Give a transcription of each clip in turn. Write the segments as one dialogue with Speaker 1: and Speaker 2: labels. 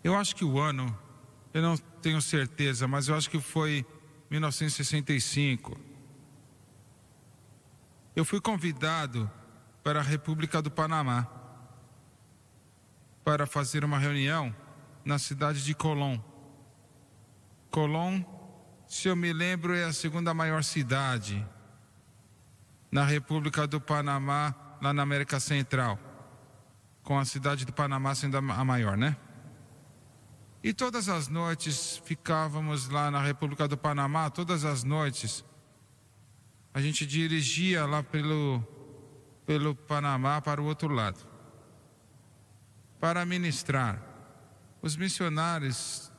Speaker 1: Eu acho que o ano, eu não tenho certeza, mas eu acho que foi 1965. Eu fui convidado para a República do Panamá para fazer uma reunião na cidade de Colón. Colón, se eu me lembro, é a segunda maior cidade na República do Panamá, lá na América Central, com a cidade do Panamá sendo a maior, né? E todas as noites ficávamos lá na República do Panamá, todas as noites a gente dirigia lá pelo Panamá para o outro lado, para ministrar. Os missionários,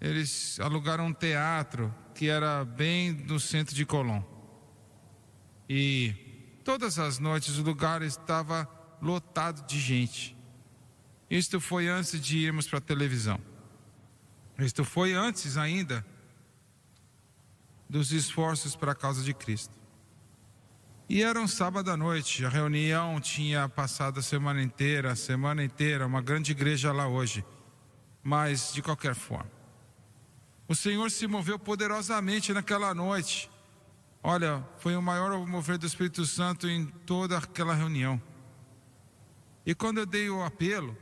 Speaker 1: eles alugaram um teatro que era bem no centro de Colón. E todas as noites o lugar estava lotado de gente. Isto foi antes de irmos para a televisão. Isto foi antes ainda dos esforços para a causa de Cristo. E era um sábado à noite, a reunião tinha passado a semana inteira, uma grande igreja lá hoje. Mas, de qualquer forma, o Senhor se moveu poderosamente naquela noite. Olha, foi o maior mover do Espírito Santo em toda aquela reunião. E quando eu dei o apelo,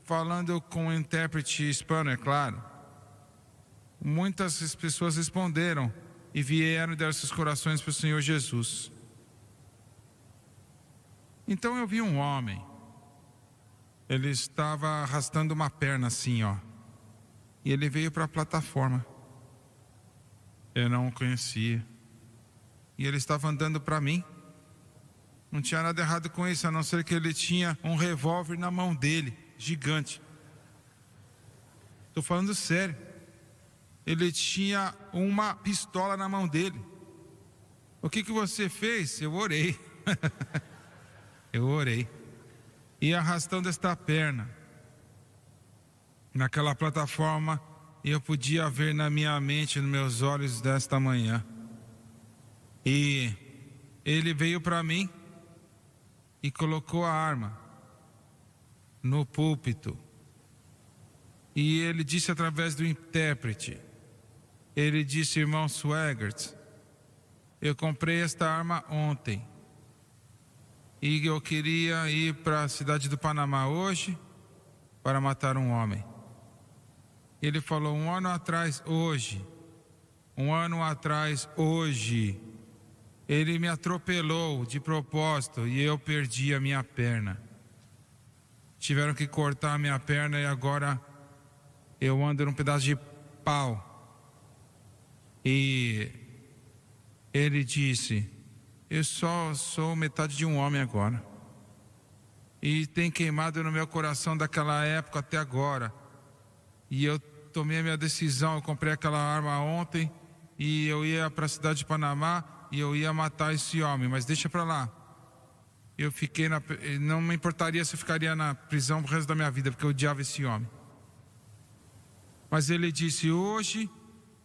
Speaker 1: falando com o intérprete hispano, é claro, muitas pessoas responderam e vieram dar seus corações para o Senhor Jesus. Então eu vi um homem, ele estava arrastando uma perna assim, ó, e ele veio para a plataforma. Eu não o conhecia, e ele estava andando para mim. Não tinha nada errado com isso, a não ser que ele tinha um revólver na mão dele, gigante. Estou falando sério. Ele tinha uma pistola na mão dele. O que você fez? Eu orei. Eu orei. E arrastando esta perna naquela plataforma, eu podia ver na minha mente, nos meus olhos desta manhã. E ele veio para mim e colocou a arma no púlpito. E ele disse através do intérprete, ele disse: irmão Swegert, eu comprei esta arma ontem e eu queria ir para a cidade do Panamá hoje para matar um homem. Ele falou: um ano atrás, hoje, ele me atropelou de propósito e eu perdi a minha perna. Tiveram que cortar a minha perna e agora eu ando num pedaço de pau. E ele disse: eu só sou metade de um homem agora. E tem queimado no meu coração daquela época até agora. E eu tomei a minha decisão, eu comprei aquela arma ontem e eu ia para a cidade de Panamá e eu ia matar esse homem, mas deixa para lá. Eu fiquei não me importaria se eu ficaria na prisão pro resto da minha vida, porque eu odiava esse homem. Mas ele disse: hoje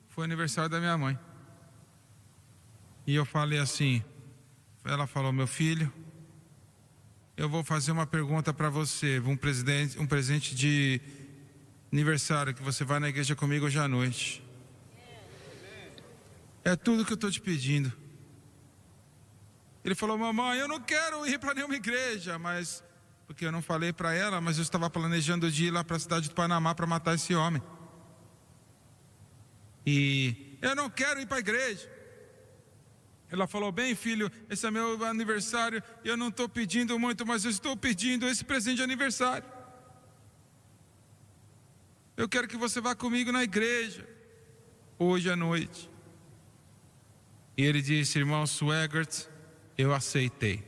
Speaker 1: foi aniversário da minha mãe. E eu falei assim, ela falou: meu filho, eu vou fazer uma pergunta para você, um presente de aniversário, que você vai na igreja comigo hoje à noite. É tudo que eu estou te pedindo. Ele falou: mamãe, eu não quero ir para nenhuma igreja, mas porque eu não falei para ela, mas eu estava planejando de ir lá para a cidade do Panamá para matar esse homem. E eu não quero ir para a igreja. Ela falou: bem, filho, esse é meu aniversário, eu não estou pedindo muito, mas eu estou pedindo esse presente de aniversário. Eu quero que você vá comigo na igreja hoje à noite. E ele disse: irmão Swegert, eu aceitei.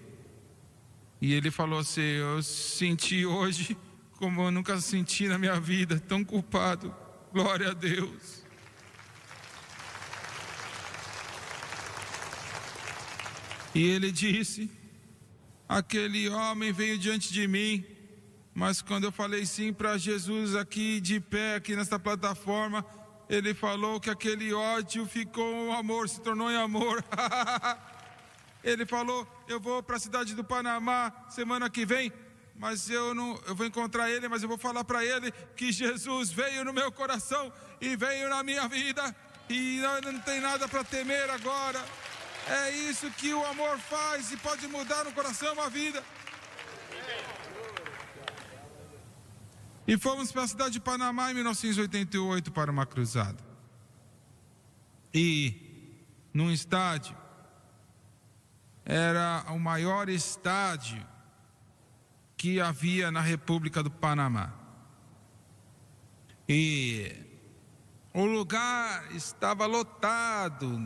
Speaker 1: E ele falou assim: eu senti hoje como eu nunca senti na minha vida, tão culpado. Glória a Deus. E ele disse: aquele homem veio diante de mim, mas quando eu falei sim para Jesus aqui de pé, aqui nesta plataforma, ele falou que aquele ódio ficou um amor, se tornou em amor. Ele falou: eu vou para a cidade do Panamá semana que vem mas eu vou encontrar ele, mas eu vou falar para ele que Jesus veio no meu coração e veio na minha vida e não tem nada para temer agora. É isso que o amor faz e pode mudar no coração uma vida. E fomos para a cidade de Panamá em 1988 para uma cruzada. E num estádio, era o maior estádio que havia na República do Panamá. E o lugar estava lotado,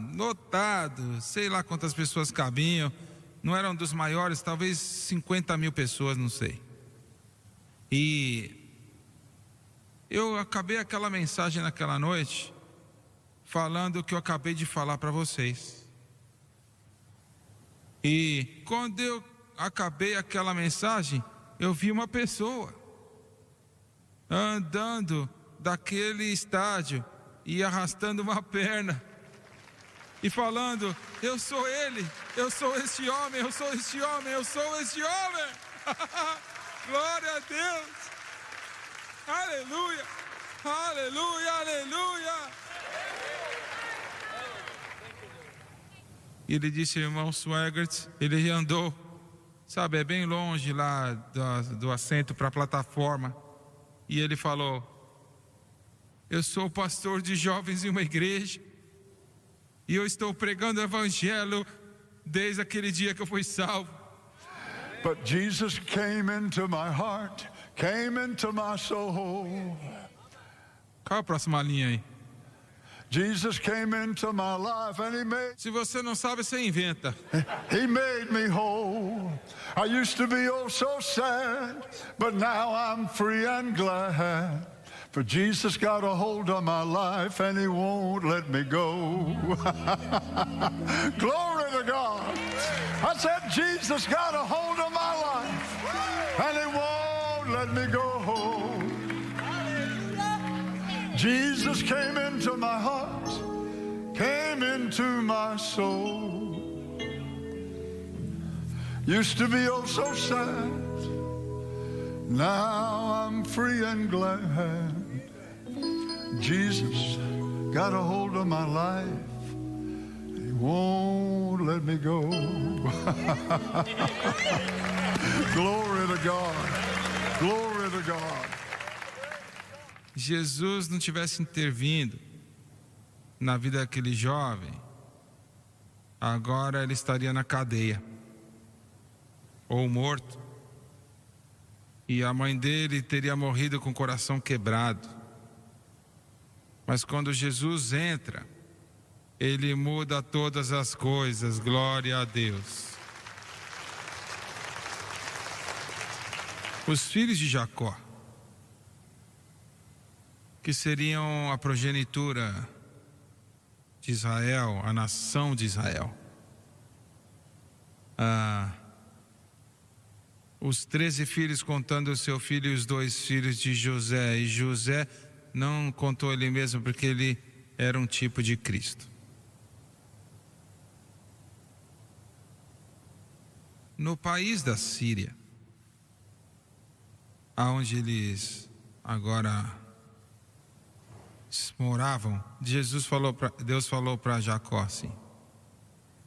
Speaker 1: sei lá quantas pessoas cabiam, não eram dos maiores, talvez 50 mil pessoas, não sei. E eu acabei aquela mensagem naquela noite, falando o que eu acabei de falar para vocês. E quando eu acabei aquela mensagem, eu vi uma pessoa andando daquele estádio e arrastando uma perna e falando: eu sou ele, eu sou este homem, eu sou este homem, eu sou este homem. Glória a Deus, aleluia, aleluia, aleluia. Ele disse: irmão Swagert, ele andou, sabe, é bem longe lá do assento para a plataforma. E ele falou: eu sou pastor de jovens em uma igreja e eu estou pregando o evangelho desde aquele dia que eu fui salvo.
Speaker 2: But Jesus came into my heart, came into my soul.
Speaker 1: Qual a próxima linha aí?
Speaker 2: Jesus came into my life and he made
Speaker 1: Se você não sabe, você inventa.
Speaker 2: He made me whole. I used to be oh so sad, but now I'm free and glad. For Jesus got a hold of my life and he won't let me go. Glory to God. I said Jesus got a hold of my life and he won't let me go. Jesus came into my heart, came into my soul. Used to be oh so sad, now I'm free and glad. Jesus got a hold of my life, he won't let me go. Glory to God, glory to God.
Speaker 1: Jesus não tivesse intervindo na vida daquele jovem, agora ele estaria na cadeia ou morto, e a mãe dele teria morrido com o coração quebrado. Mas quando Jesus entra, ele muda todas as coisas. Glória a Deus. Os filhos de Jacó, que seriam a progenitura de Israel, a nação de Israel. Os 13 filhos contando o seu filho e os 2 filhos de José. E José não contou ele mesmo porque ele era um tipo de Cristo. No país da Síria, aonde eles agora moravam, Deus falou para Jacó assim,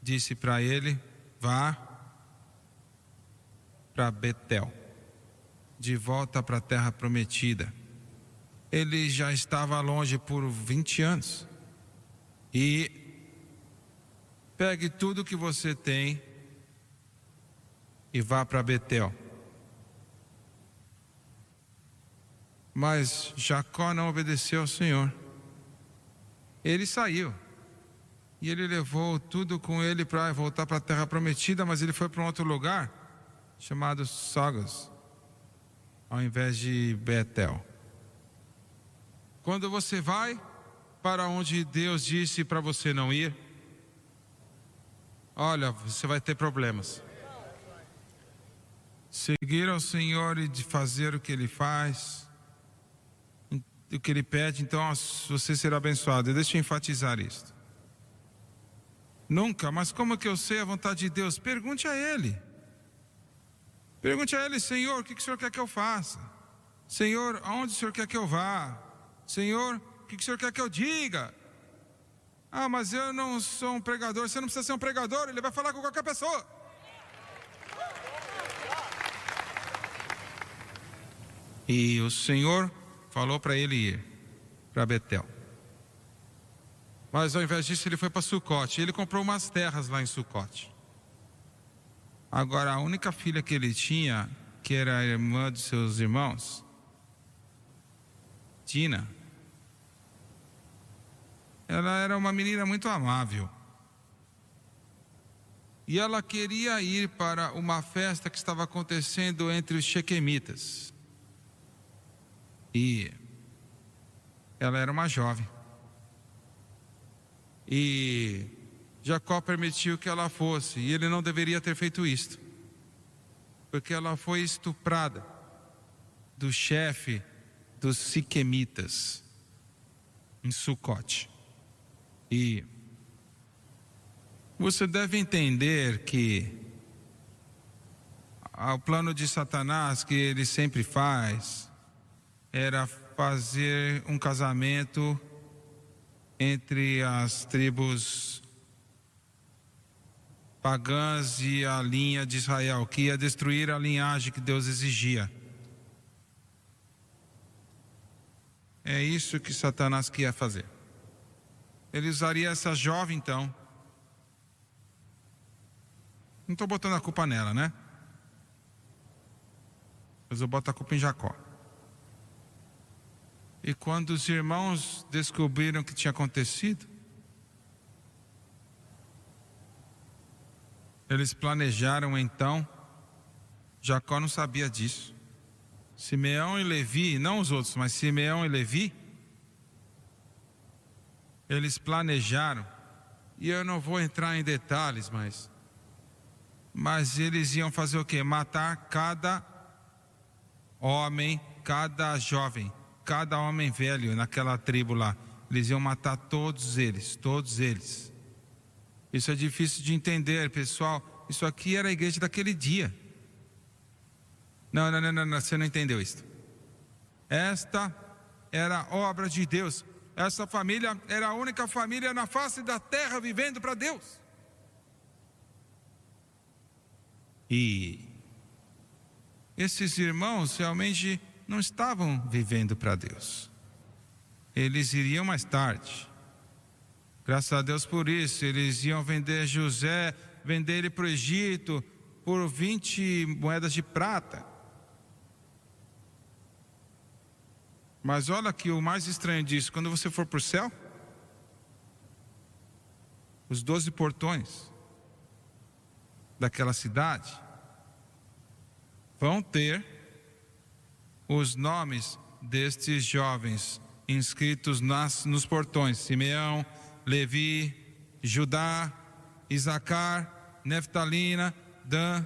Speaker 1: disse para ele: vá para Betel, de volta para a terra prometida. Ele já estava longe por 20 anos. E pegue tudo que você tem e vá para Betel. Mas Jacó não obedeceu ao Senhor. Ele saiu e ele levou tudo com ele para voltar para a terra prometida, mas ele foi para um outro lugar chamado Sagas, ao invés de Betel. Quando você vai para onde Deus disse para você não ir, olha, você vai ter problemas. Seguir ao Senhor e de fazer o que Ele faz, o que Ele pede, então você será abençoado. Deixa eu enfatizar isto. Nunca, mas como que eu sei a vontade de Deus? Pergunte a Ele. Pergunte a ele: Senhor, o que o Senhor quer que eu faça? Senhor, aonde o Senhor quer que eu vá? Senhor, o que o Senhor quer que eu diga? Ah, mas eu não sou um pregador. Você não precisa ser um pregador, ele vai falar com qualquer pessoa. E o Senhor falou para ele ir para Betel. Mas ao invés disso ele foi para Sucote. Ele comprou umas terras lá em Sucote. Agora a única filha que ele tinha, que era a irmã dos seus irmãos, Dina, ela era uma menina muito amável. E ela queria ir para uma festa que estava acontecendo entre os Shequemitas. E ela era uma jovem. E Jacó permitiu que ela fosse. E ele não deveria ter feito isto, porque ela foi estuprada do chefe dos Siquemitas em Sucote. E você deve entender que o plano de Satanás, que ele sempre faz, era fazer um casamento entre as tribos pagãs e a linha de Israel, que ia destruir a linhagem que Deus exigia. É isso que Satanás queria fazer. Ele usaria essa jovem, então. Não estou botando a culpa nela, né? Mas eu boto a culpa em Jacó. E quando os irmãos descobriram o que tinha acontecido, eles planejaram então. Jacó não sabia disso. Simeão e Levi, não os outros, mas Simeão e Levi, eles planejaram, e eu não vou entrar em detalhes, mas eles iam fazer o quê? Matar cada homem, cada jovem, cada homem velho naquela tribo lá. Eles iam matar todos eles, todos eles. Isso é difícil de entender, pessoal. Isso aqui era a igreja daquele dia. Não, você não entendeu isso. Esta era a obra de Deus. Essa família era a única família na face da terra vivendo para Deus. E esses irmãos realmente não estavam vivendo para Deus. Eles iriam mais tarde. Graças a Deus por isso. Eles iam vender José, vender ele para o Egito por 20 moedas de prata. Mas olha aqui o mais estranho disso: quando você for para o céu, os 12 portões daquela cidade vão ter os nomes destes jovens inscritos nos portões: Simeão, Levi, Judá, Isacar, Neftalina, Dan.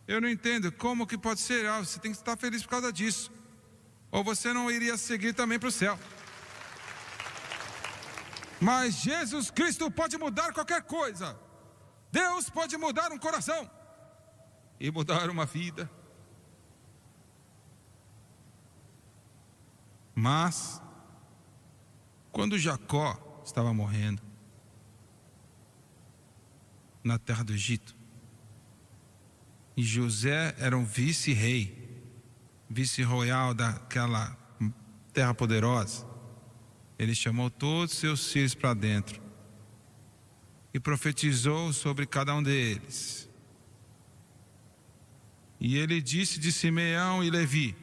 Speaker 1: Eu não entendo como que pode ser. Você tem que estar feliz por causa disso, ou você não iria seguir também para o céu. Mas Jesus Cristo pode mudar qualquer coisa. Deus pode mudar um coração e mudar uma vida. Mas quando Jacó estava morrendo na terra do Egito, e José era um vice-rei, vice-royal daquela terra poderosa, ele chamou todos os seus filhos para dentro e profetizou sobre cada um deles. E ele disse de Simeão e Levi,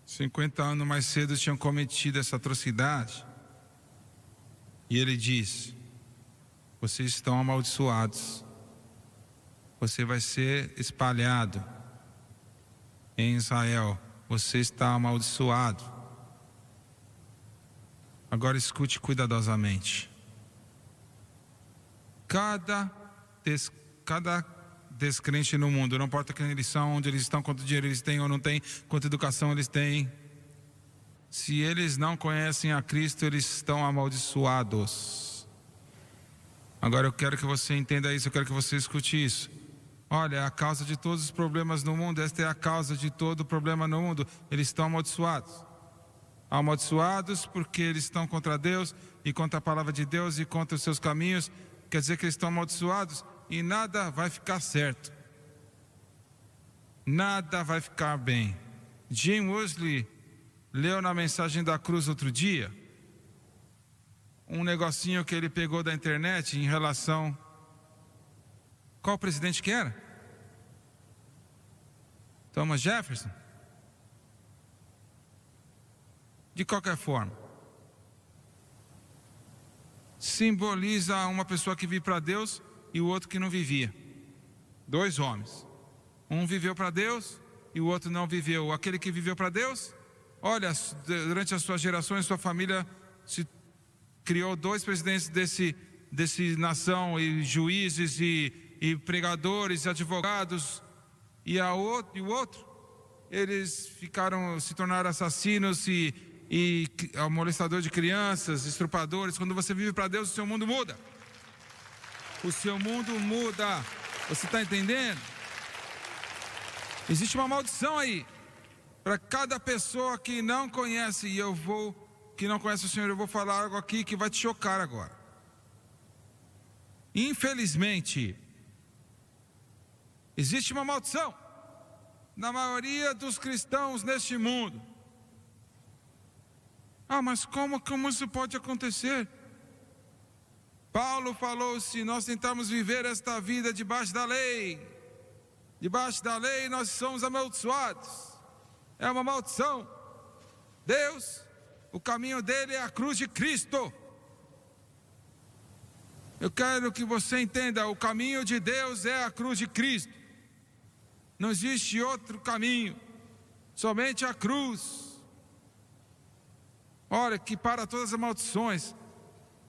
Speaker 1: 50 anos mais cedo tinham cometido essa atrocidade, e ele disse: vocês estão amaldiçoados, você vai ser espalhado em Israel, você está amaldiçoado. Agora escute cuidadosamente. Cada descrente no mundo, não importa quem eles são, onde eles estão, quanto dinheiro eles têm ou não têm, quanta educação eles têm, se eles não conhecem a Cristo, eles estão amaldiçoados. Agora eu quero que você entenda isso, eu quero que você escute isso. Olha, é a causa de todos os problemas no mundo, esta é a causa de todo o problema no mundo. Eles estão amaldiçoados. Amaldiçoados porque eles estão contra Deus e contra a palavra de Deus e contra os seus caminhos. Quer dizer que eles estão amaldiçoados e nada vai ficar certo. Nada vai ficar bem. Jim Wesley leu na Mensagem da Cruz outro dia um negocinho que ele pegou da internet em relação... Qual presidente que era? Thomas Jefferson? De qualquer forma, simboliza uma pessoa que vive para Deus e o outro que não vivia. Dois homens. Um viveu para Deus e o outro não viveu. Aquele que viveu para Deus, olha, durante as suas gerações, sua família se criou dois presidentes desse nação, e juízes e pregadores, e advogados, e o outro, eles se tornaram assassinos e molestadores de crianças, estrupadores. Quando você vive para Deus, o seu mundo muda. O seu mundo muda. Você está entendendo? Existe uma maldição aí para cada pessoa que não conhece, que não conhece o Senhor. Eu vou falar algo aqui que vai te chocar agora. Infelizmente, existe uma maldição na maioria dos cristãos neste mundo. Mas como isso pode acontecer? Paulo falou: se nós tentarmos viver esta vida debaixo da lei nós somos amaldiçoados. É uma maldição. Deus, o caminho dele é a cruz de Cristo. Eu quero que você entenda, o caminho de Deus é a cruz de Cristo. Não existe outro caminho, somente a cruz. Olha, que para todas as maldições.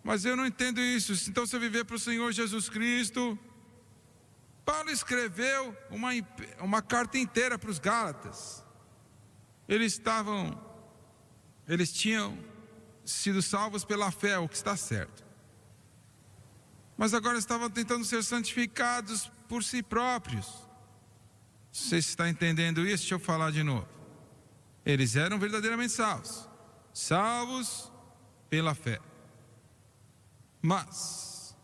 Speaker 1: Mas eu não entendo isso. Então, se eu viver para o Senhor Jesus Cristo... Paulo escreveu uma carta inteira para os Gálatas. Eles tinham sido salvos pela fé, o que está certo. Mas agora estavam tentando ser santificados por si próprios. Você está entendendo isso? Deixa eu falar de novo. Eles eram verdadeiramente salvos. Salvos pela fé. Mas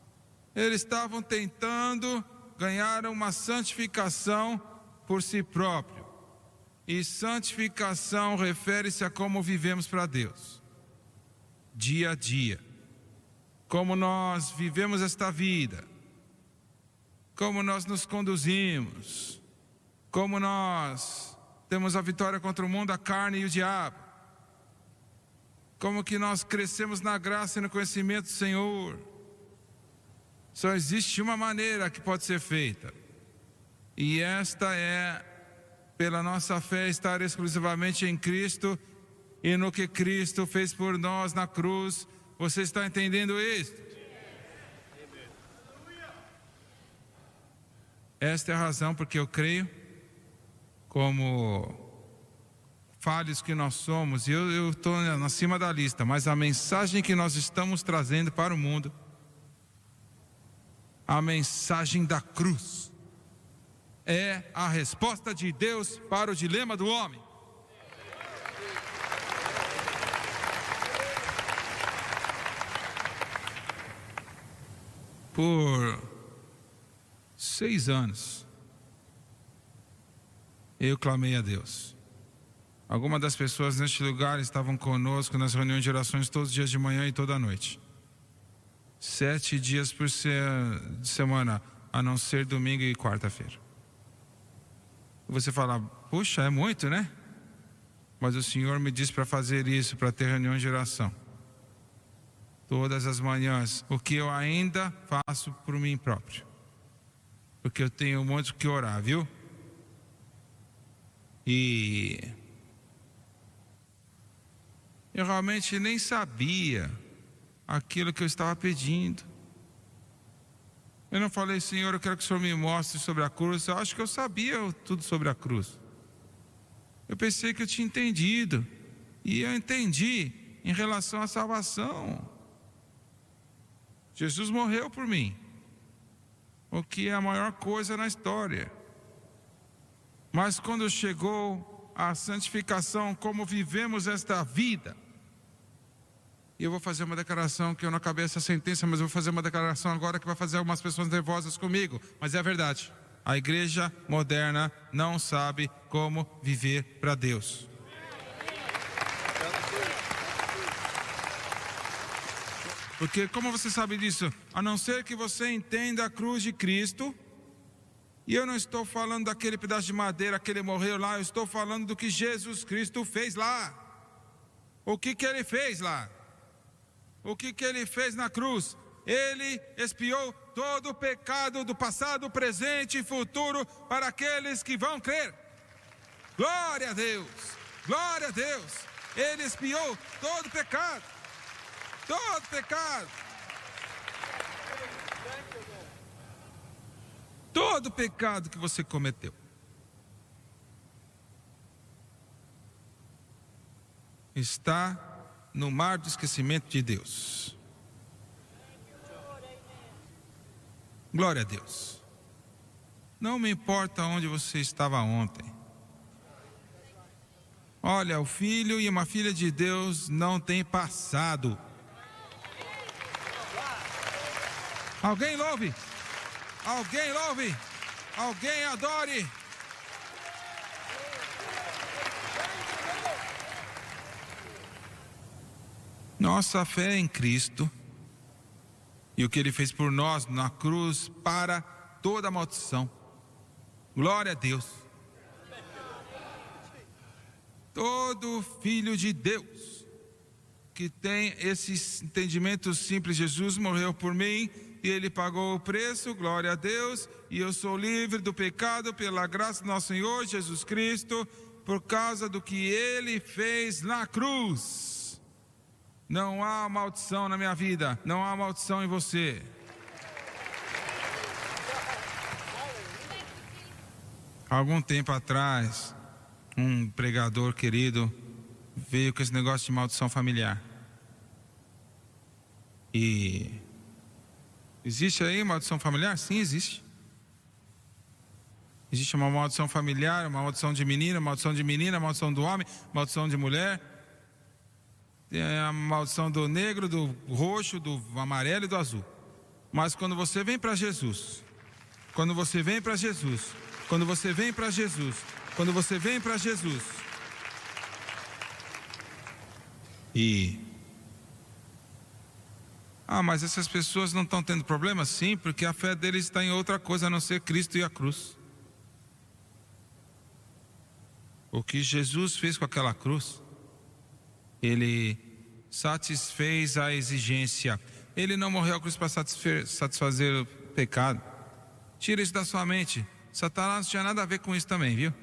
Speaker 1: eles estavam tentando ganhar uma santificação por si próprio. E santificação refere-se a como vivemos para Deus, dia a dia. Como nós vivemos esta vida, como nós nos conduzimos, como nós temos a vitória contra o mundo, a carne e o diabo, como que nós crescemos na graça e no conhecimento do Senhor. Só existe uma maneira que pode ser feita, e esta é pela nossa fé estar exclusivamente em Cristo e no que Cristo fez por nós na cruz. Você está entendendo isso? Esta é a razão porque eu creio, como falhos que nós somos, e eu estou acima da lista, mas a mensagem que nós estamos trazendo para o mundo, a mensagem da cruz, é a resposta de Deus para o dilema do homem. Por 6 anos, eu clamei a Deus. Algumas das pessoas neste lugar estavam conosco nas reuniões de orações todos os dias de manhã e toda noite. 7 dias por semana, a não ser domingo e quarta-feira. Você fala: puxa, é muito, né? Mas o Senhor me disse para fazer isso, para ter reunião de oração todas as manhãs, o que eu ainda faço por mim próprio, porque eu tenho muito que orar, viu? E eu realmente nem sabia aquilo que eu estava pedindo. Eu não falei: Senhor, eu quero que o Senhor me mostre sobre a cruz. Eu acho que eu sabia tudo sobre a cruz. Eu pensei que eu tinha entendido, e eu entendi em relação à salvação. Jesus morreu por mim, o que é a maior coisa na história. Mas quando chegou a santificação, como vivemos esta vida, e eu vou fazer uma declaração que eu não acabei essa sentença, mas eu vou fazer uma declaração agora que vai fazer algumas pessoas nervosas comigo, mas é a verdade. A igreja moderna não sabe como viver para Deus. Porque como você sabe disso? A não ser que você entenda a cruz de Cristo, e eu não estou falando daquele pedaço de madeira que ele morreu lá, eu estou falando do que Jesus Cristo fez lá. O que ele fez lá? O que ele fez na cruz? Ele expiou todo o pecado do passado, presente e futuro para aqueles que vão crer. Glória a Deus! Glória a Deus! Ele expiou todo o pecado. Todo pecado. Todo pecado que você cometeu. Está no mar do esquecimento de Deus. Glória a Deus. Não me importa onde você estava ontem. Olha, o filho e uma filha de Deus não tem passado. Alguém louve. Alguém louve. Alguém adore. Nossa fé é em Cristo e o que Ele fez por nós na cruz para toda a maldição. Glória a Deus. Todo filho de Deus que tem esse entendimento simples, Jesus morreu por mim e Ele pagou o preço, glória a Deus, e eu sou livre do pecado pela graça do nosso Senhor Jesus Cristo, por causa do que Ele fez na cruz. Não há maldição na minha vida, não há maldição em você. Algum tempo atrás, um pregador querido veio com esse negócio de maldição familiar. E existe aí maldição familiar? Sim, existe. Existe uma maldição familiar, uma maldição de menina, maldição do homem, maldição de mulher. Tem a maldição do negro, do roxo, do amarelo e do azul. Mas quando você vem para Jesus, quando você vem para Jesus, quando você vem para Jesus, quando você vem para Jesus, mas essas pessoas não estão tendo problema? Sim, porque a fé deles está em outra coisa a não ser Cristo e a cruz. O que Jesus fez com aquela cruz, Ele satisfez a exigência. Ele não morreu à cruz para satisfazer o pecado. Tira isso da sua mente. Satanás não tinha nada a ver com isso também, viu?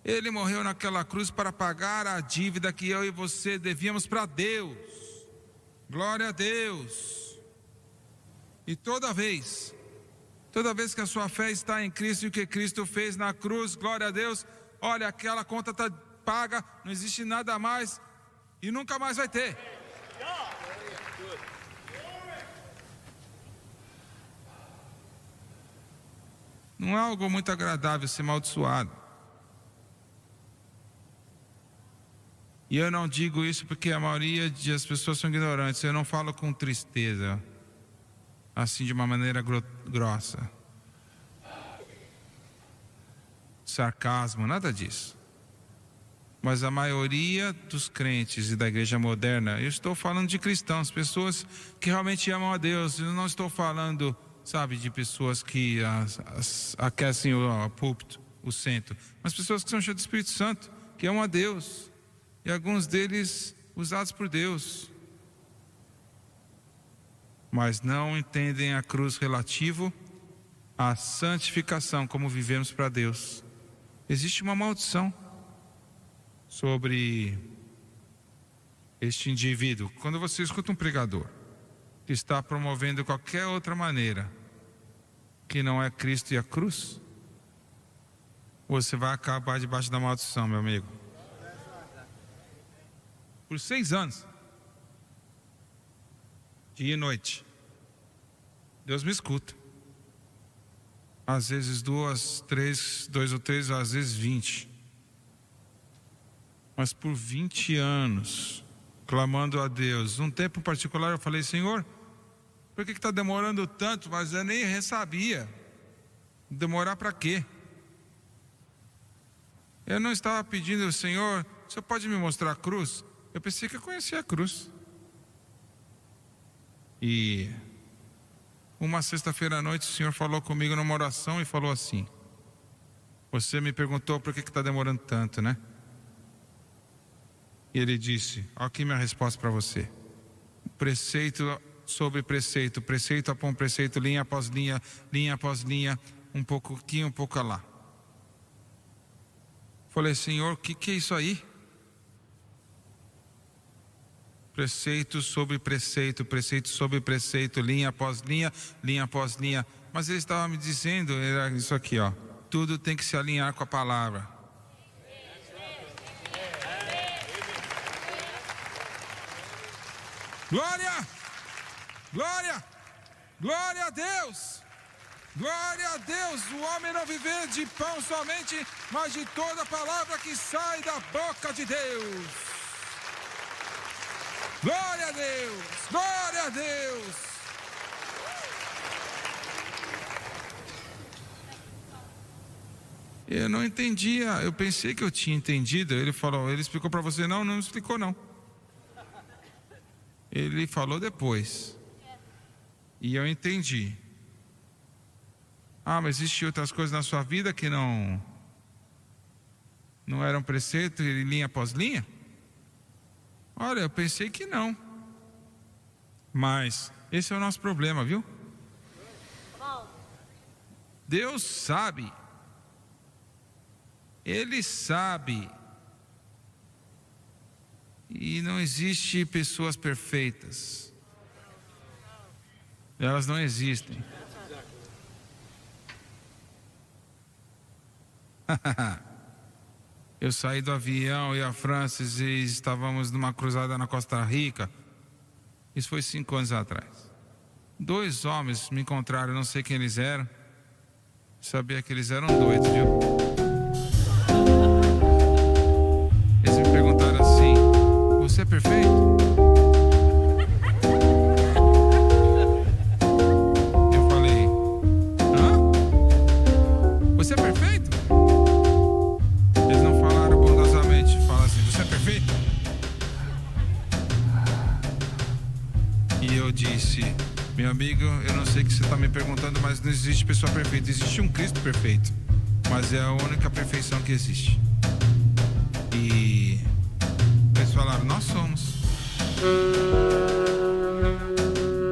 Speaker 1: Ele morreu naquela cruz para pagar a dívida que eu e você devíamos para Deus. Glória a Deus. E toda vez que a sua fé está em Cristo e o que Cristo fez na cruz, glória a Deus, olha, aquela conta está paga, não existe nada mais e nunca mais vai ter. Não é algo muito agradável ser amaldiçoado. E eu não digo isso porque a maioria das pessoas são ignorantes. Eu não falo com tristeza, assim de uma maneira grossa, sarcasmo, nada disso. Mas a maioria dos crentes e da igreja moderna, eu estou falando de cristãos, pessoas que realmente amam a Deus. Eu não estou falando, sabe, de pessoas que aquecem o púlpito, o centro, mas pessoas que são cheias do Espírito Santo, que amam a Deus. E alguns deles usados por Deus, mas não entendem a cruz relativo à santificação, como vivemos para Deus. Existe uma maldição sobre este indivíduo. Quando você escuta um pregador que está promovendo qualquer outra maneira que não é Cristo e a cruz, você vai acabar debaixo da maldição, meu amigo. Por 6 anos, dia e noite, Deus me escuta. às vezes 2, 3, 2 ou 3, às vezes 20. Mas por 20 anos, clamando a Deus. Num tempo particular eu falei: Senhor, por que está demorando tanto? Mas eu nem sabia. Demorar para quê? Eu não estava pedindo: Senhor, você pode me mostrar a cruz? Eu pensei que eu conhecia a cruz. E uma sexta-feira à noite o Senhor falou comigo numa oração e falou assim: você me perguntou por que está demorando tanto, né? E Ele disse: olha aqui minha resposta para você. Preceito sobre preceito, preceito após preceito, linha após linha, linha após linha, um pouco aqui, um pouco lá. Falei: Senhor, o que é isso aí? Preceito sobre preceito, preceito sobre preceito, linha após linha, linha após linha. Mas Ele estava me dizendo, era isso aqui, ó. Tudo tem que se alinhar com a palavra. Glória! Glória! Glória a Deus! Glória a Deus! O homem não viver de pão somente, mas de toda palavra que sai da boca de Deus. Glória a Deus! Glória a Deus! Eu não entendia, eu pensei que eu tinha entendido. Ele falou, ele explicou para você? Não, não explicou não. Ele falou depois. E eu entendi. Ah, mas existem outras coisas na sua vida que não eram preceito e linha após linha? Olha, eu pensei que não. Mas esse é o nosso problema, viu? Deus sabe. Ele sabe. E não existe pessoas perfeitas. Elas não existem. Eu saí do avião e a Francis e estávamos numa cruzada na Costa Rica. Isso foi 5 anos atrás. 2 homens me encontraram, não sei quem eles eram. Sabia que eles eram doidos, viu? Eles me perguntaram assim: você é perfeito? Eu falei: hã? Você é perfeito? Eles não falaram bondosamente, falaram assim: você é perfeito? E eu disse: meu amigo, eu não sei o que você está me perguntando, mas não existe pessoa perfeita. Existe um Cristo perfeito, mas é a única perfeição que existe. E eles falaram: nós somos.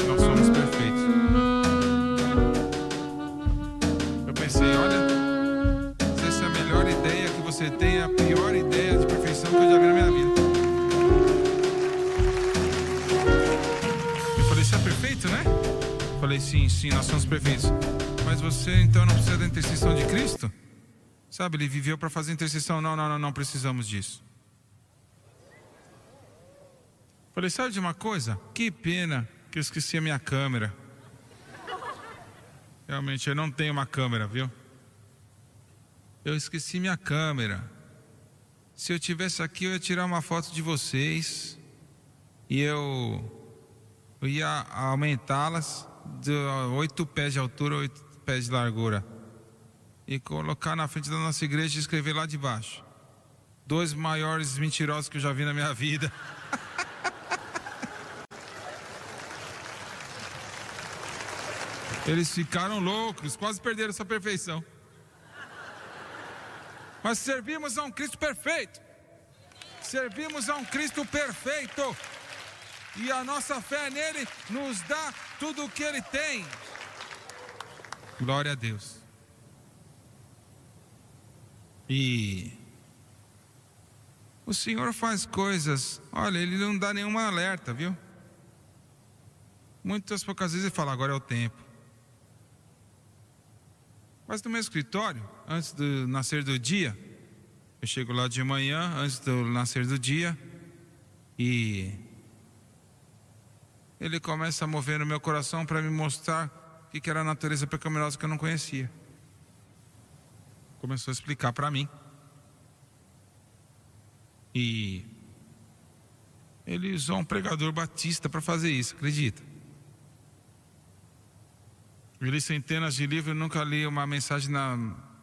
Speaker 1: Nós somos perfeitos. Eu pensei: olha, se essa é a melhor ideia que você tem, é a pior ideia de perfeição que eu já vi na minha vida. Eu falei: você é perfeito, né? Eu falei: sim, nós somos perfeitos. Mas você então não precisa da intercessão de Cristo? Sabe, ele viveu para fazer intercessão. Não precisamos disso. Falei: sabe de uma coisa? Que pena que eu esqueci a minha câmera. Realmente, eu não tenho uma câmera, viu? Eu esqueci minha câmera. Se eu tivesse aqui, eu ia tirar uma foto de vocês. E eu ia aumentá-las de 8 pés de altura, 8 pés de largura. E colocar na frente da nossa igreja e escrever lá de baixo: 2 maiores mentirosos que eu já vi na minha vida. Eles ficaram loucos, quase perderam essa perfeição. Mas servimos a um Cristo perfeito. Servimos a um Cristo perfeito. E a nossa fé nele nos dá tudo o que ele tem. Glória a Deus. E o Senhor faz coisas. Olha, ele não dá nenhuma alerta, viu? Muitas poucas vezes ele fala: agora é o tempo. Mas no meu escritório, antes do nascer do dia, eu chego lá de manhã, antes do nascer do dia, e ele começa a mover no meu coração para me mostrar o que era a natureza pecaminosa que eu não conhecia. começou a explicar para mim. E ele usou um pregador batista para fazer isso, acredita? Eu li centenas de livros, nunca li uma mensagem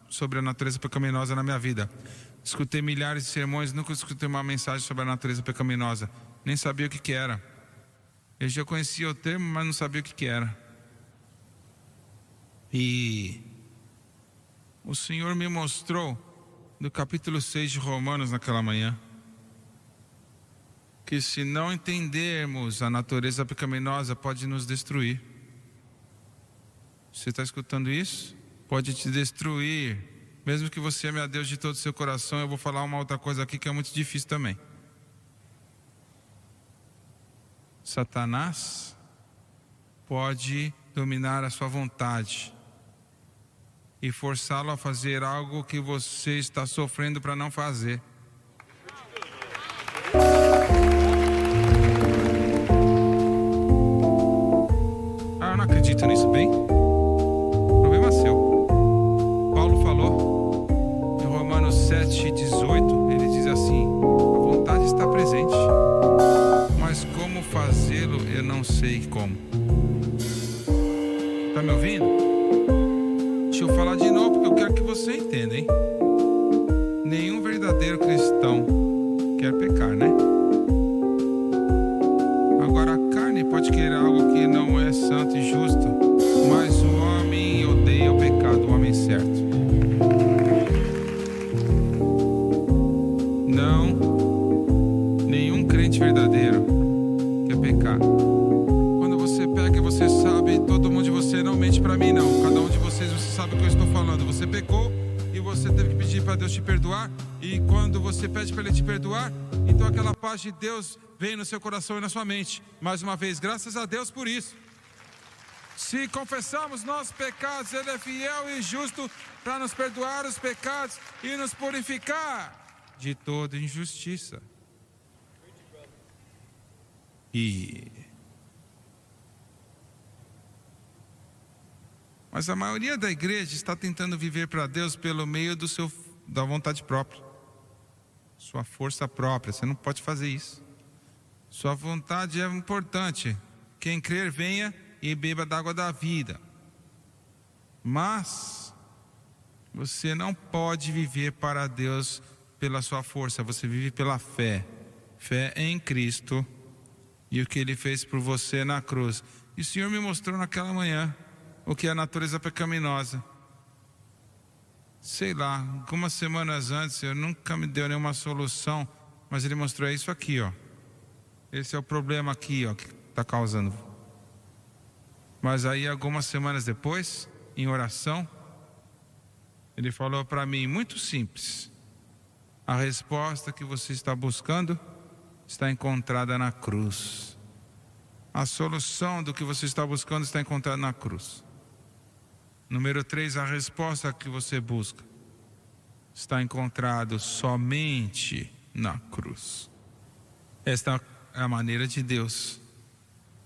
Speaker 1: sobre a natureza pecaminosa na minha vida. Escutei milhares de sermões, nunca escutei uma mensagem sobre a natureza pecaminosa. Nem sabia o que era. Eu já conhecia o termo, mas não sabia o que era. E o Senhor me mostrou, no capítulo 6 de Romanos, naquela manhã, que se não entendermos a natureza pecaminosa, pode nos destruir. Você está escutando isso? Pode te destruir. Mesmo que você ame a Deus de todo o seu coração, eu vou falar uma outra coisa aqui que é muito difícil também. Satanás pode dominar a sua vontade e forçá-lo a fazer algo que você está sofrendo para não fazer. Eu não acredito nisso, bem? Problema seu. Paulo falou em Romanos 7:18, ele diz assim: a vontade está presente, mas como fazê-lo eu não sei como. Tá me ouvindo? Deixa eu falar de novo porque eu quero que você entenda, hein? Nenhum verdadeiro cristão quer pecar, né? Agora a carne pode querer algo que não é santo e justo, mas o homem odeia o pecado, o homem certo. Não, nenhum crente verdadeiro quer pecar. Quando você pega e você sabe, todo mundo de você não mente pra mim não, cada um de vocês, você sabe o que eu estou falando. Você pecou e você teve que pedir para Deus te perdoar, e quando você pede para Ele te perdoar, então aquela paz de Deus vem no seu coração e na sua mente. Mais uma vez, graças a Deus por isso. Se confessarmos nossos pecados, Ele é fiel e justo para nos perdoar os pecados e nos purificar de toda injustiça. Mas a maioria da igreja está tentando viver para Deus pelo meio da vontade própria, sua força própria. Você não pode fazer isso. Sua vontade é importante. Quem crer, venha e beba da água da vida. Mas você não pode viver para Deus pela sua força. Você vive pela fé. Fé em Cristo e o que Ele fez por você na cruz. E o Senhor me mostrou naquela manhã o que é a natureza pecaminosa. Sei lá, algumas semanas antes eu nunca me deu nenhuma solução, mas Ele mostrou isso aqui, ó. Esse é o problema aqui, ó, que está causando. Mas aí algumas semanas depois, em oração, Ele falou para mim, muito simples: a resposta que você está buscando está encontrada na cruz. A solução do que você está buscando está encontrada na cruz. Número 3, a resposta que você busca está encontrado somente na cruz. Esta é a maneira de Deus.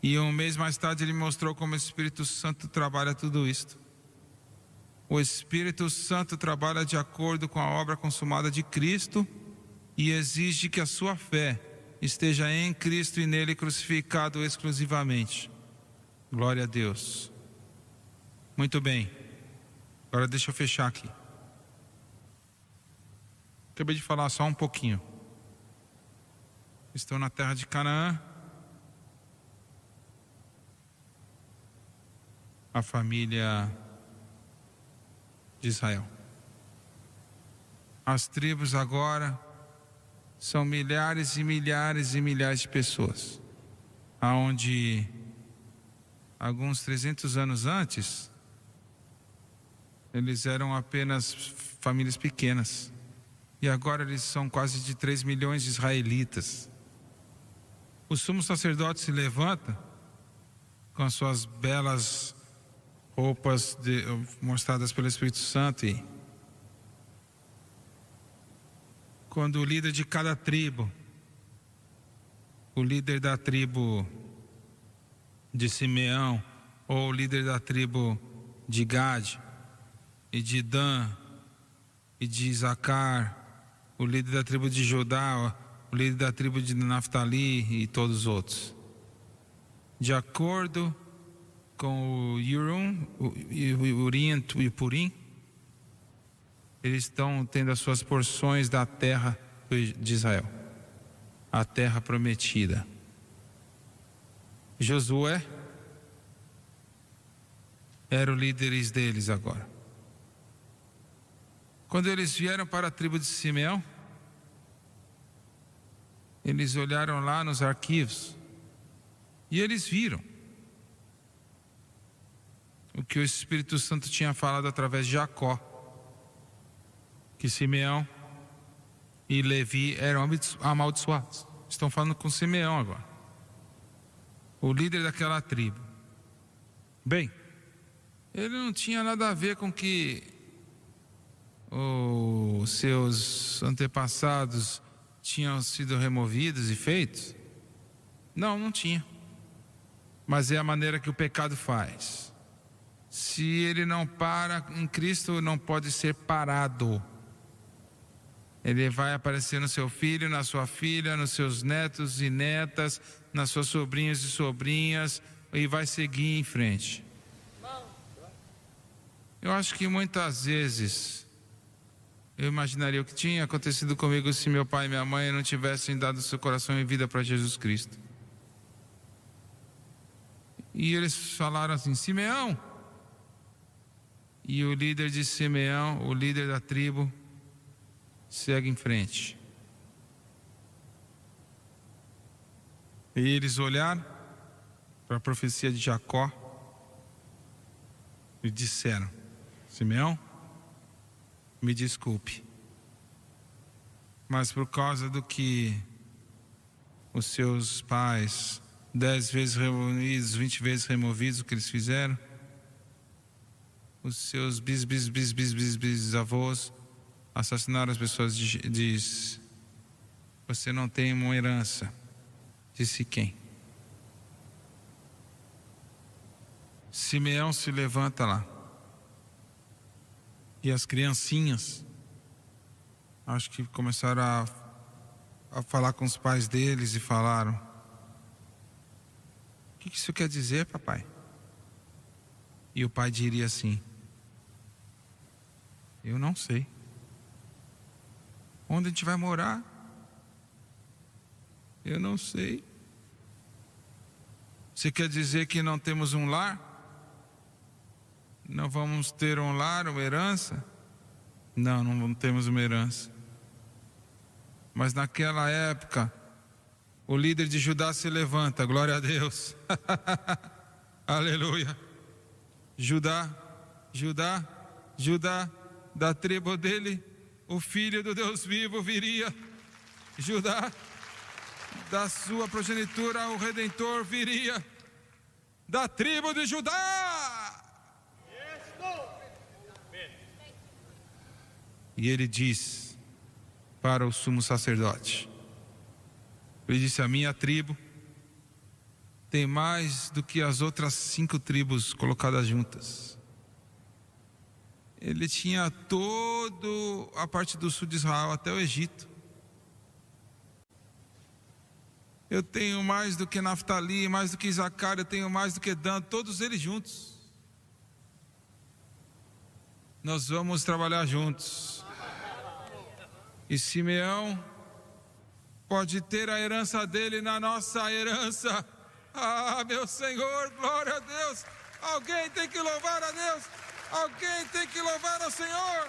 Speaker 1: E um mês mais tarde Ele mostrou como o Espírito Santo trabalha tudo isto. O Espírito Santo trabalha de acordo com a obra consumada de Cristo e exige que a sua fé esteja em Cristo e nele crucificado exclusivamente. Glória a Deus. Muito bem. Agora deixa eu fechar aqui. Acabei de falar só um pouquinho. Estou na terra de Canaã. A família de Israel. As tribos agora são milhares e milhares e milhares de pessoas, aonde alguns 300 anos antes eles eram apenas famílias pequenas, e agora eles são quase de 3 milhões de israelitas. O sumo sacerdote se levanta com as suas belas roupas mostradas pelo Espírito Santo, e quando o líder de cada tribo, o líder da tribo de Simeão, ou o líder da tribo de Gade e de Dan, e de Isacar, o líder da tribo de Judá, o líder da tribo de Naftali e todos os outros. De acordo com o Urim e o Purim, eles estão tendo as suas porções da terra de Israel, a terra prometida. Josué era o líder deles agora. Quando eles vieram para a tribo de Simeão, eles olharam lá nos arquivos e eles viram o que o Espírito Santo tinha falado através de Jacó, que Simeão e Levi eram amaldiçoados. Estão falando com Simeão agora, o líder daquela tribo. Bem, ele não tinha nada a ver com que os seus antepassados tinham sido removidos e feitos. Não tinha. Mas é a maneira que o pecado faz. Se ele não para em Cristo, não pode ser parado. Ele vai aparecer no seu filho, na sua filha, nos seus netos e netas, nas suas sobrinhas e sobrinhas, e vai seguir em frente. Eu acho que muitas vezes eu imaginaria o que tinha acontecido comigo se meu pai e minha mãe não tivessem dado seu coração e vida para Jesus Cristo. E eles falaram assim: Simeão. E o líder de Simeão, o líder da tribo, segue em frente. E eles olharam para a profecia de Jacó e disseram: Simeão, me desculpe, mas por causa do que os seus pais, 10 vezes removidos, 20 vezes removidos, o que eles fizeram, os seus bisavós assassinaram as pessoas, diz: você não tem uma herança. Disse quem? Simeão se levanta lá. E as criancinhas, acho que começaram a falar com os pais deles e falaram: o que isso quer dizer, papai? E o pai diria assim: eu não sei. Onde a gente vai morar? Eu não sei. Você quer dizer que não temos um lar? Não vamos ter um lar, uma herança? Não temos uma herança. Mas naquela época, o líder de Judá se levanta, glória a Deus. Aleluia. Judá, da tribo dele, o filho do Deus vivo viria. Judá, da sua progenitura, o Redentor viria. Da tribo de Judá. E ele diz para o sumo sacerdote, ele disse: a minha tribo tem mais do que as outras 5 tribos colocadas juntas. Ele tinha toda a parte do sul de Israel até o Egito. Eu tenho mais do que Naftali, mais do que Isacar, eu tenho mais do que Dan, todos eles juntos. Nós vamos trabalhar juntos. E Simeão pode ter a herança dele na nossa herança. Ah, meu Senhor, glória a Deus. Alguém tem que louvar a Deus. Alguém tem que louvar ao Senhor.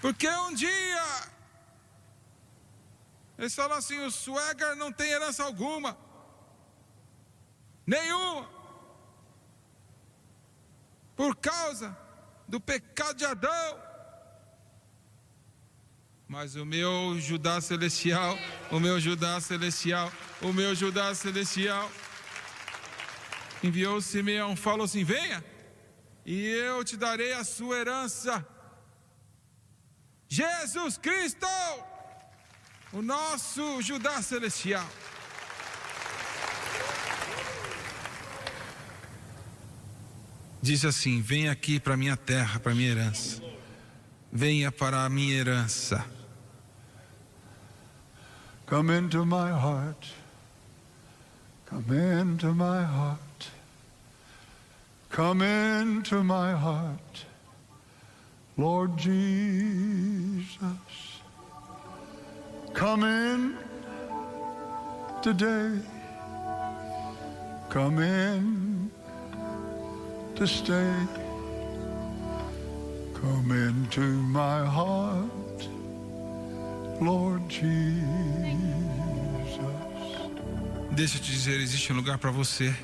Speaker 1: Porque um dia eles falam assim: o Swagger não tem herança alguma, nenhuma, por causa do pecado de Adão. Mas o meu Judá celestial, enviou Simeão, falou assim: venha, e eu te darei a sua herança. Jesus Cristo, o nosso Judá celestial. Diz assim: venha aqui para a minha terra, para a minha herança. Venha para a minha herança.
Speaker 2: Come into my heart. Come into my heart. Come into my heart. Lord Jesus. Come in today. Come in to stay. Come into my heart, Lord Jesus.
Speaker 1: Deixa eu te dizer, existe um lugar para você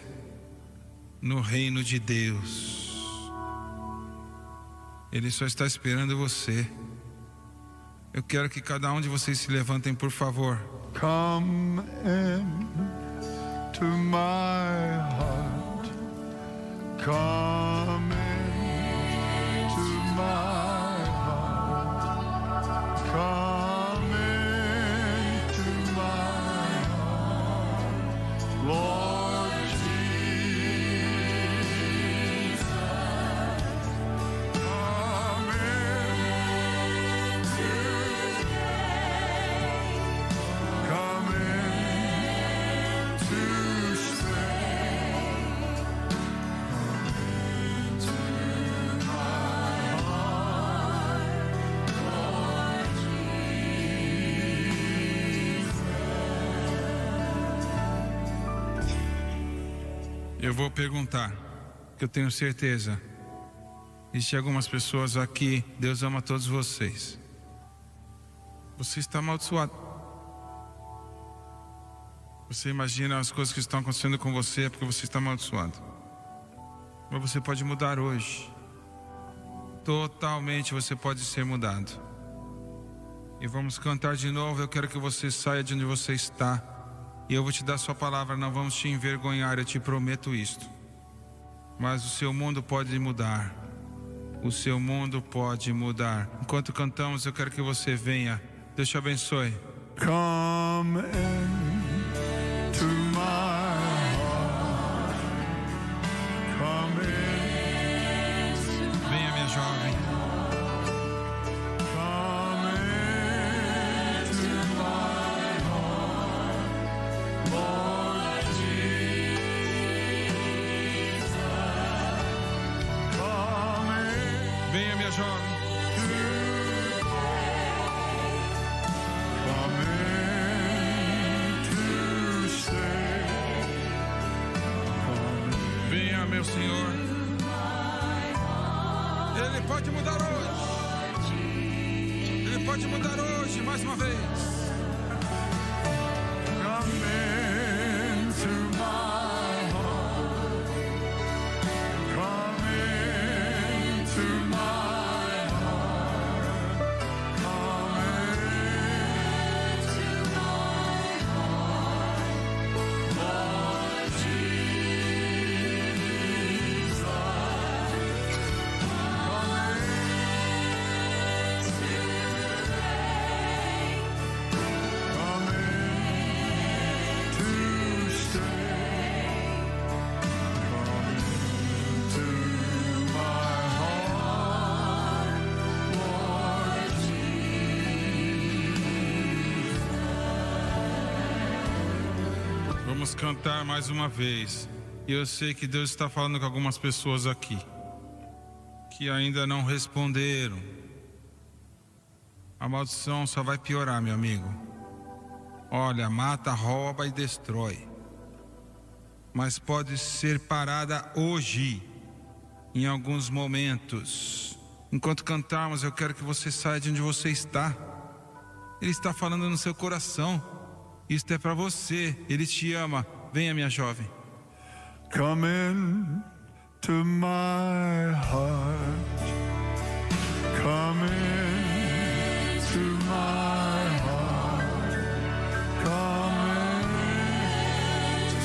Speaker 1: no reino de Deus. Ele só está esperando você. Eu quero que cada um de vocês se levantem, por favor.
Speaker 2: Come in to my heart. Come in to my heart. Come into my heart, Lord Jesus. Come in today. Come in to stay.
Speaker 1: Eu vou perguntar, que eu tenho certeza. Existem algumas pessoas aqui, Deus ama todos vocês. Você está amaldiçoado. Você imagina as coisas que estão acontecendo com você, é porque você está amaldiçoado. Mas você pode mudar hoje. Totalmente você pode ser mudado. E vamos cantar de novo. Eu quero que você saia de onde você está. E eu vou te dar sua palavra, não vamos te envergonhar, eu te prometo isto. Mas o seu mundo pode mudar. O seu mundo pode mudar. Enquanto cantamos, eu quero que você venha. Deus te abençoe.
Speaker 2: Come in to my heart. Come in.
Speaker 1: Venha, minha jovem.
Speaker 2: Come into my heart, Lord Jesus. Come in.
Speaker 1: Venha, minha jovem.
Speaker 2: Come in to stay.
Speaker 1: Venha, meu Senhor. Ele pode mudar hoje. Ele pode mudar hoje, mais uma vez.
Speaker 2: Come into my heart. Come into my heart. Come into my heart, Lord Jesus. Come in to stay. Come into my heart, Lord Jesus.
Speaker 1: Vamos cantar mais uma vez. E eu sei que Deus está falando com algumas pessoas aqui que ainda não responderam. A maldição só vai piorar, meu amigo. Olha, mata, rouba e destrói. Mas pode ser parada hoje, em alguns momentos. Enquanto cantarmos, eu quero que você saia de onde você está. Ele está falando no seu coração. Isto é para você. Ele te ama. Venha, minha jovem.
Speaker 2: Come in to my heart. Come in to my heart. Come in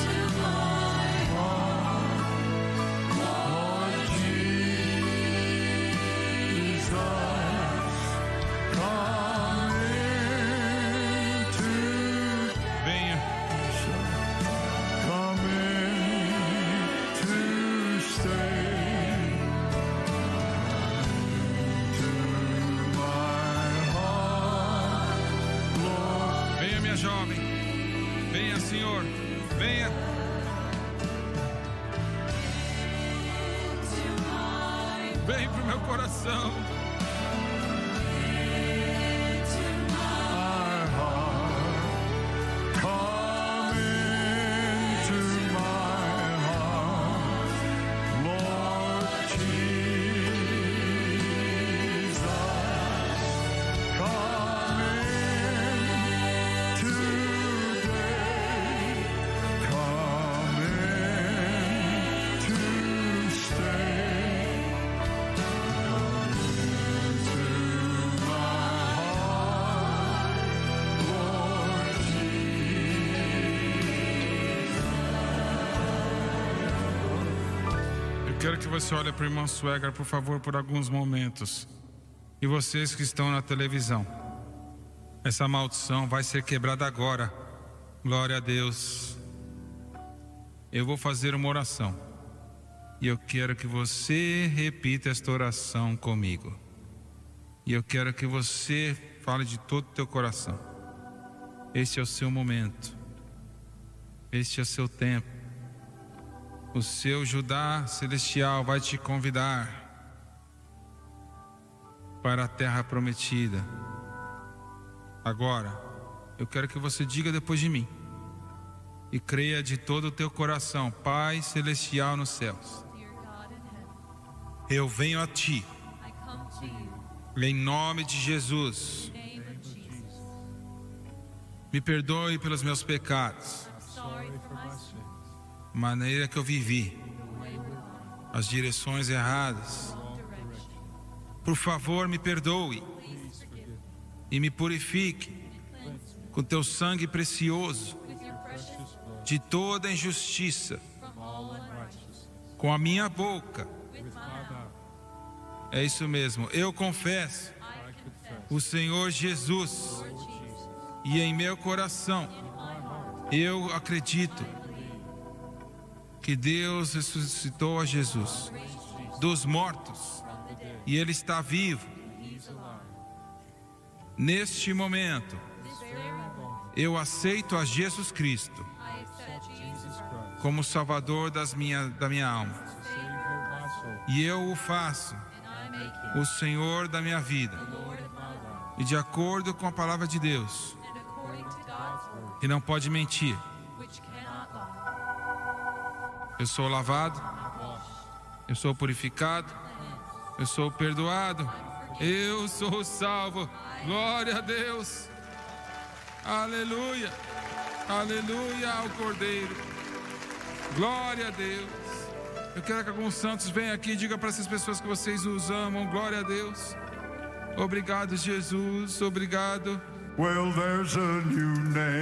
Speaker 2: to my heart, Lord Jesus. Come into.
Speaker 1: Venha.
Speaker 2: Come in to stay.
Speaker 1: jovem. Venha, Senhor. Venha. Vem pro meu coração. Quero que você olhe para a irmã Suegra, por favor, por alguns momentos. E vocês que estão na televisão, essa maldição vai ser quebrada agora. Glória a Deus. Eu vou fazer uma oração. E eu quero que você repita esta oração comigo. E eu quero que você fale de todo o teu coração. Este é o seu momento. Este é o seu tempo. O seu Judá celestial vai te convidar para a terra prometida. Agora, eu quero que você diga depois de mim e creia de todo o teu coração: Pai celestial nos céus, eu venho a ti em nome de Jesus. Me perdoe pelos meus pecados, maneira que eu vivi, as direções erradas. Por favor, me perdoe e me purifique com teu sangue precioso de toda injustiça. Com a minha boca, é isso mesmo, eu confesso o Senhor Jesus, e em meu coração eu acredito que Deus ressuscitou a Jesus dos mortos e Ele está vivo. Neste momento, eu aceito a Jesus Cristo como Salvador da minha alma, e eu o faço o Senhor da minha vida, e de acordo com a palavra de Deus, que não pode mentir, eu sou lavado, eu sou purificado, eu sou perdoado, eu sou salvo. Glória a Deus. Aleluia. Aleluia ao Cordeiro. Glória a Deus. Eu quero que alguns santos venham aqui e digam para essas pessoas que vocês os amam. Glória a Deus. Obrigado, Jesus. Obrigado.
Speaker 2: Well, there's a new name